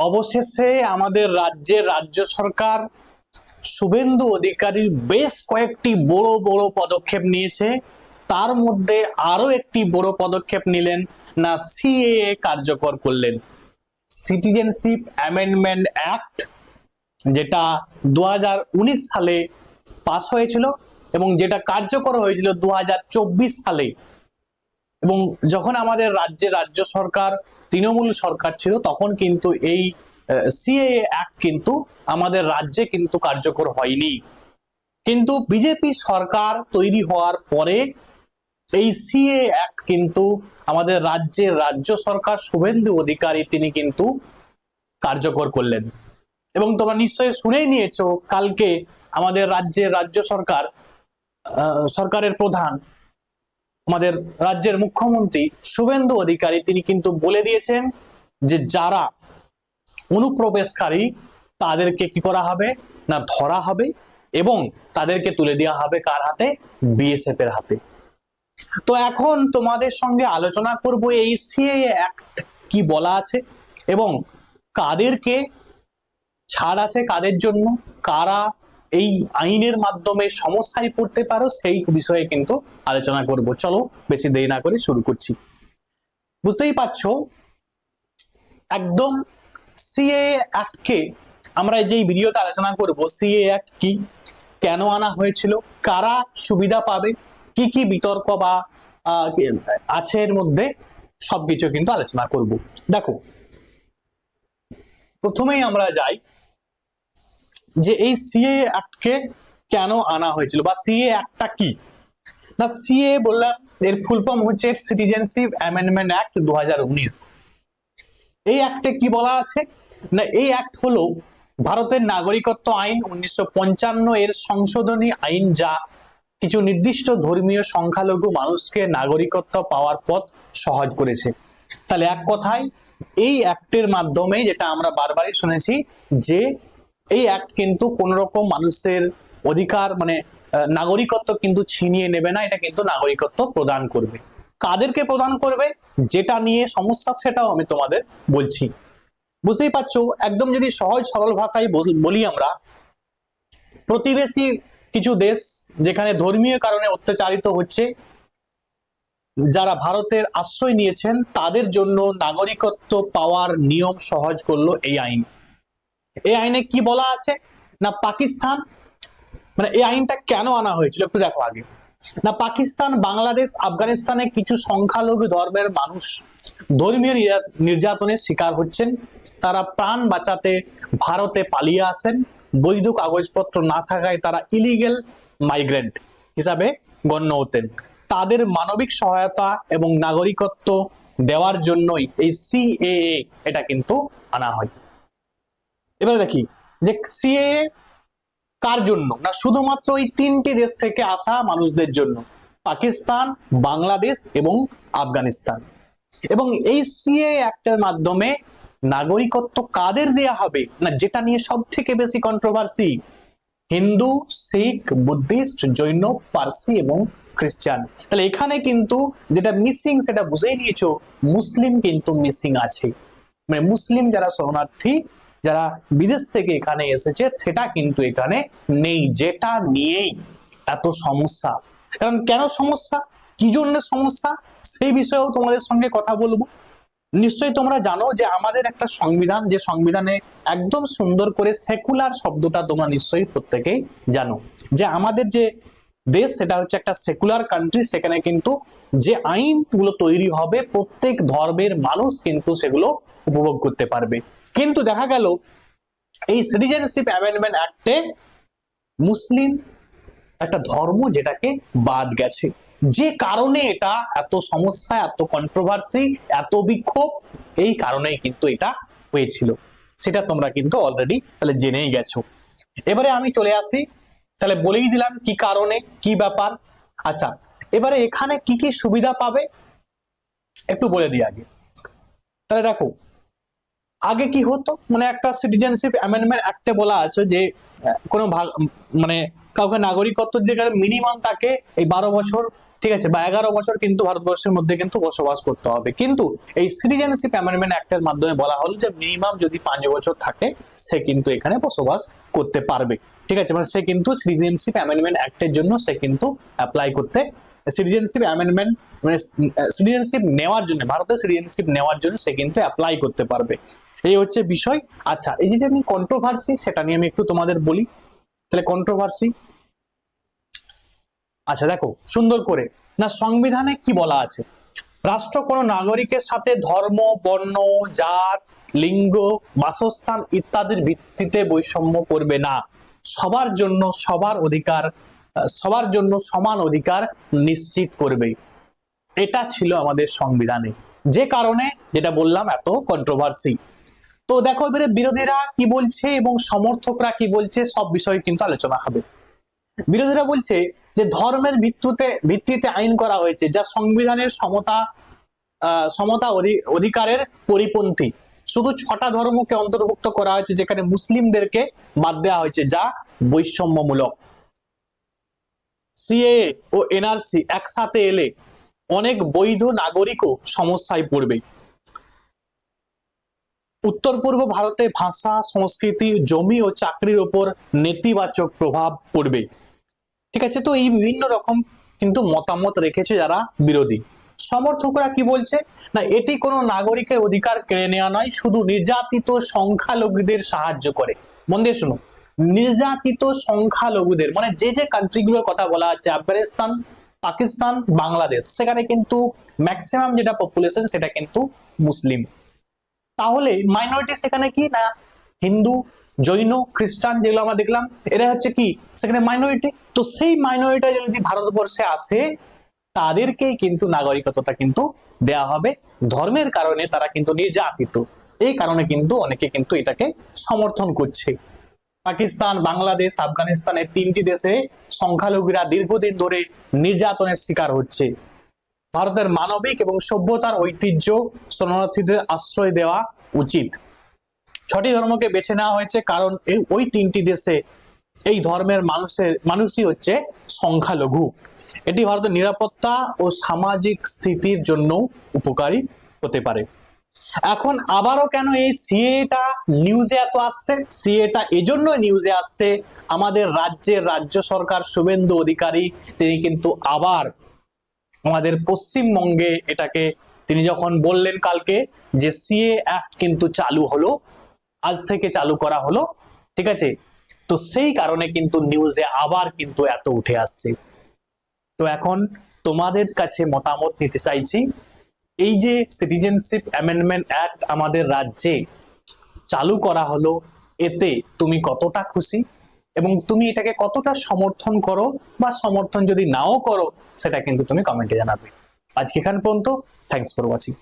অবশেষে আমাদের রাজ্য সরকার শুভেন্দু অধিকারী বেশ কয়েকটি বড় বড় পদক্ষেপ নিয়েছে। তার মধ্যে আরো একটি বড় পদক্ষেপ নিলেন, না সিএএ কার্যকর করলেন। সিটিজেনশিপ অ্যামেন্ডমেন্ট অ্যাক্ট, যেটা 2019 সালে পাস হয়েছিল এবং যেটা কার্যকর হয়েছিল 2024 সালে। এবং যখন আমাদের রাজ্য সরকার তৃণমূল সরকার ছিল, তখন কিন্তু এই সিএএ অ্যাক্ট কিন্তু আমাদের রাজ্যে কিন্তু কার্যকর হয়নি। কিন্তু বিজেপি সরকার তৈরি হওয়ার পরে এই সিএএ অ্যাক্ট কিন্তু আমাদের রাজ্য সরকার শুভেন্দু অধিকারী তিনি কিন্তু কার্যকর করলেন। এবং তোমরা নিশ্চয়ই শুনেই নিয়েছো, কালকে আমাদের রাজ্য সরকারের প্রধান, আমাদের রাজ্যের মুখ্যমন্ত্রী শুভেন্দু অধিকারী তিনি কিন্তু বলে দিয়েছেন যে যারা অনুপ্রবেশকারী তাদেরকে কি করা হবে, না ধরা হবে এবং তাদেরকে তুলে দেওয়া হবে কার হাতে, বিএসএফ এর হাতে। তো এখন তোমাদের সঙ্গে আলোচনা করব এই সিএএ অ্যাক্ট কি বলা আছে এবং কাদেরকে ছাড় আছে, কাদের জন্য, কারা এই আইনের মাধ্যমে সমস্যায় পড়তে পারো, সেই বিষয়ে কিন্তু আলোচনা করব। চলো বেশি দেরি না করে শুরু করছি। বুঝতেই পারছো, একদম সিএএ অ্যাক্টকে আমরা যেই ভিডিওতে আলোচনা করব, সিএএ অ্যাক্ট কি, কেন আনা হয়েছিল, কারা সুবিধা পাবে, কি কি বিতর্ক বা আছে এর মধ্যে, সবকিছু কিন্তু আলোচনা করব। দেখো, প্রথমেই আমরা যাই যে এই সিএএ অ্যাক্টকে কেন আনা হয়েছিল বা সিএএ অ্যাক্টটা কি। না, সিএএ বললাম এর ফুল ফর্ম হচ্ছে সিটিজেনশিপ অ্যামেন্ডমেন্ট অ্যাক্ট 2019। এই অ্যাক্টে কি বলা আছে, না এই অ্যাক্ট হলো ভারতের নাগরিকত্ব আইন 1955 এর সংশোধনী আইন, যা কিছু নির্দিষ্ট ধর্মীয় সংখ্যালঘু মানুষকে নাগরিকত্ব পাওয়ার পথ সহজ করেছে। তাহলে এক কথায় এই অ্যাক্টের মাধ্যমে, যেটা আমরা বারবারই শুনেছি, যে এই অ্যাক্ট কিন্তু কোন রকম মানুষের অধিকার মানে নাগরিকত্ব কিন্তু ছিনিয়ে নেবে না, এটা কিন্তু নাগরিকত্ব প্রদান করবে। কাদেরকে প্রদান করবে, যেটা নিয়ে সমস্যা সেটাও আমি তোমাদের বলছি। বুঝতেই পারছো, একদম যদি সহজ সরল ভাষায় বলি, আমরা প্রতিবেশী কিছু দেশ যেখানে ধর্মীয় কারণে অত্যাচারিত হচ্ছে, যারা ভারতের আশ্রয় নিয়েছেন, তাদের জন্য নাগরিকত্ব পাওয়ার নিয়ম সহজ করলো এই আইন। এই আইনে কি বলা আছে, না পাকিস্তান, মানে এই আইনটা কেন আনা হয়েছিল একটু দেখো আগে। না পাকিস্তান, বাংলাদেশ, আফগানিস্তানে কিছু সংখ্যালঘু ধর্মের মানুষ ধর্মীয় নির্যাতনের শিকার হচ্ছেন। তারা প্রাণ বাঁচাতে ভারতে পালিয়ে আসেন। বৈধ কাগজপত্র না থাকায় তারা ইলিগেল মাইগ্রেন্ট হিসাবে গণ্য হতেন। তাদের মানবিক সহায়তা এবং নাগরিকত্ব দেওয়ার জন্যই এই সিএএ এটা কিন্তু আনা হয়। এবারে দেখি যে সিএএ কার জন্য, না শুধুমাত্র এই তিনটি দেশ থেকে আসা মানুষদের জন্য, পাকিস্তান, বাংলাদেশ এবং আফগানিস্তান। এবং এই সিএএ অ্যাক্টের মাধ্যমে নাগরিকত্ব কাদের দেয়া হবে, না যেটা নিয়ে সব থেকে বেশি কন্ট্রোভার্সি, হিন্দু, শিখ, বুদ্ধিস্ট, জৈন, পার্সি এবং খ্রিস্টান। তাহলে এখানে কিন্তু যেটা মিসিং সেটা বুঝেই নিয়েছো, মুসলিম কিন্তু মিসিং আছে। মানে মুসলিম যারা শরণার্থী, যারা বিদেশ থেকে এখানে এসেছে, সেটা কিন্তু এখানে নেই, যেটা নিয়েই এত সমস্যা। কারণ কেন সমস্যা, কি জন্য সমস্যা, সেই বিষয়েও তোমাদের সঙ্গে কথা বলবো। নিশ্চয়ই তোমরা জানো যে আমাদের একটা সংবিধান, যে সংবিধানে একদম সুন্দর করে সেকুলার শব্দটা তোমরা নিশ্চয়ই প্রত্যেকেই জানো, যে আমাদের যে দেশ সেটা হচ্ছে একটা সেকুলার কান্ট্রি। সেখানে কিন্তু যে আইনগুলো তৈরি হবে, প্রত্যেক ধর্মের মানুষ কিন্তু সেগুলো উপভোগ করতে পারবে। কিন্তু দেখা গেল এই সিটিজেনশিপ অ্যামেন্ডমেন্ট অ্যাক্টে মুসলিম একটা ধর্ম যেটাকে বাদ গেছে, যে কারণে এটা এত সমস্যা, এত কন্ট্রোভার্সি, এত বিক্ষোভ, এই কারণেই কিন্তু এটা হয়েছিল। সেটা তোমরা কিন্তু অলরেডি তাহলে জেনেই গেছো। এবারে আমি চলে আসি, তাহলে বলেই দিলাম কি কারণে, কি ব্যাপার। আচ্ছা, এবারে এখানে কি কি সুবিধা পাবে একটু বলে দিই আগে। তাহলে দেখো, আগে কি হতো, মানে একটা সিটিজেনশিপ অ্যামেন্ডমেন্ট অ্যাক্টে বলা আছে যে কোনো মানে কাউকে নাগরিকত্ব দিতে গেলে মিনিমাম তাকে এই 12 বছর, ঠিক আছে, বা 11 বছর কিন্তু ভারতবর্ষের মধ্যে কিন্তু বসবাস করতে হবে। কিন্তু এই সিটিজেনশিপ অ্যামেন্ডমেন্ট অ্যাক্টের মাধ্যমে বলা হলো যে মিনিমাম যদি 5 বছর থাকে সে কিন্তু এখানে বসবাস করতে পারবে, ঠিক আছে, মানে সে কিন্তু সিটিজেনশিপ অ্যামেন্ডমেন্ট অ্যাক্টের জন্য সে কিন্তু অ্যাপ্লাই করতে, সিটিজেনশিপ অ্যামেন্ডমেন্ট মানে সিটিজেনশিপ নেওয়ার জন্য, ভারতের সিটিজেনশিপ নেওয়ার জন্য সে কিন্তু অ্যাপ্লাই করতে পারবে। এই হচ্ছে বিষয়। আচ্ছা, এই যে আমি কন্ট্রোভার্সি সেটা নিয়ে আমি একটু তোমাদের বলি। তাহলে কন্ট্রোভার্সি, আচ্ছা দেখো সুন্দর করে না, সংবিধানে কি বলা আছে, রাষ্ট্র কোনো নাগরিকের সাথে ধর্ম, বর্ণ, জাত, লিঙ্গ, বাসস্থান ইত্যাদির ভিত্তিতে বৈষম্য করবে না, সবার জন্য সবার অধিকার, সবার জন্য সমান অধিকার নিশ্চিত করবে। এটা ছিল আমাদের সংবিধানে, যে কারণে যেটা বললাম এত কন্ট্রোভার্সি। তো দেখো এবারে বিরোধীরা কি বলছে এবং সমর্থকরা কি বলছে, সব বিষয়ে কিন্তু আলোচনা হবে। বিরোধীরা বলছে যে ধর্মের ভিত্তিতে আইন করা হয়েছে যা সংবিধানের সমতা অধিকারের পরিপন্থী। শুধু 6টা ধর্মকে অন্তর্ভুক্ত করা হয়েছে, যেখানে মুসলিমদেরকে বাদ দেওয়া হয়েছে, যা বৈষম্যমূলক। সিএএ ও এনআরসি একসাথে এলে অনেক বৈধ নাগরিকও সমস্যায় পড়বে। উত্তর পূর্ব ভারতে ভাষা, সংস্কৃতি, জমি ও চাকরির উপর নেতিবাচক প্রভাব পড়বে। ঠিক আছে, তো এই বিভিন্ন রকম কিন্তু মতামত রেখেছে যারা বিরোধী। সমর্থকরা কি বলছে না, এটি কোনো নাগরিকের অধিকার কেড়ে নেওয়া নয়, শুধু নির্যাতিত সংখ্যালঘুদের সাহায্য করে। মন দিয়ে শুনো, নির্যাতিত সংখ্যালঘুদের, মানে যে যে কান্ট্রিগুলোর কথা বলা হচ্ছে, আফগানিস্তান, পাকিস্তান, বাংলাদেশ, সেখানে কিন্তু ম্যাক্সিমাম যেটা পপুলেশন সেটা কিন্তু মুসলিম। তাহলে মাইনরিটি সেখানে কি না, হিন্দু, জৈন, খ্রিস্টান, যেগুলো আমরা দেখলাম এরা হচ্ছে কি সেখানে মাইনরিটি। তো সেই মাইনরিটি যদি ভারতবর্ষে আসে তাদেরকেই কিন্তু নাগরিকত্বটা কিন্তু দেয়া হবে। ধর্মের কারণে তারা কিন্তু নির্যাতিত, এই কারণে কিন্তু অনেকে কিন্তু এটাকে সমর্থন করছে। পাকিস্তান, বাংলাদেশ, আফগানিস্তান এই 3টি দেশে সংখ্যালঘুরা দীর্ঘদিন ধরে নির্যাতনের শিকার হচ্ছে। ভারতের মানবিক এবং সভ্যতার ঐতিহ্য শরণার্থীদের আশ্রয় দেওয়া উচিত। 6টি ধর্মকে বেছে নেওয়া হয়েছে কারণ ওই 3টি দেশে এই ধর্মের মানুষই হচ্ছে সংখ্যালঘু। এটি ভারতের নিরাপত্তা ও সামাজিক স্থিতির জন্য উপকারী হতে পারে। এখন আবারও কেন এই সিএটা নিউজে এত আসছে, সিএটা এজন্য নিউজে আসছে, আমাদের রাজ্যের রাজ্য সরকার শুভেন্দু অধিকারী তিনি কিন্তু আবার আমাদের পশ্চিমবঙ্গে এটাকে তিনি যখন বললেন কালকে যে সিএ অ্যাক্ট কিন্তু চালু হলো, আজ থেকে চালু করা হলো, ঠিক আছে, তো সেই কারণে কিন্তু নিউজে আবার কিন্তু এত উঠে আসছে। তো এখন তোমাদের কাছে মতামত নিতে চাইছি, এই যে সিটিজেনশিপ অ্যামেন্ডমেন্ট অ্যাক্ট আমাদের রাজ্যে চালু করা হলো, এতে তুমি কতটা খুশি এবং তুমি এটাকে কতটা সমর্থন করো, বা সমর্থন যদি নাও করো সেটা কিন্তু তুমি কমেন্টে জানাবে। আজকে এখান পর্যন্ত, থ্যাঙ্কস ফর ওয়াচিং।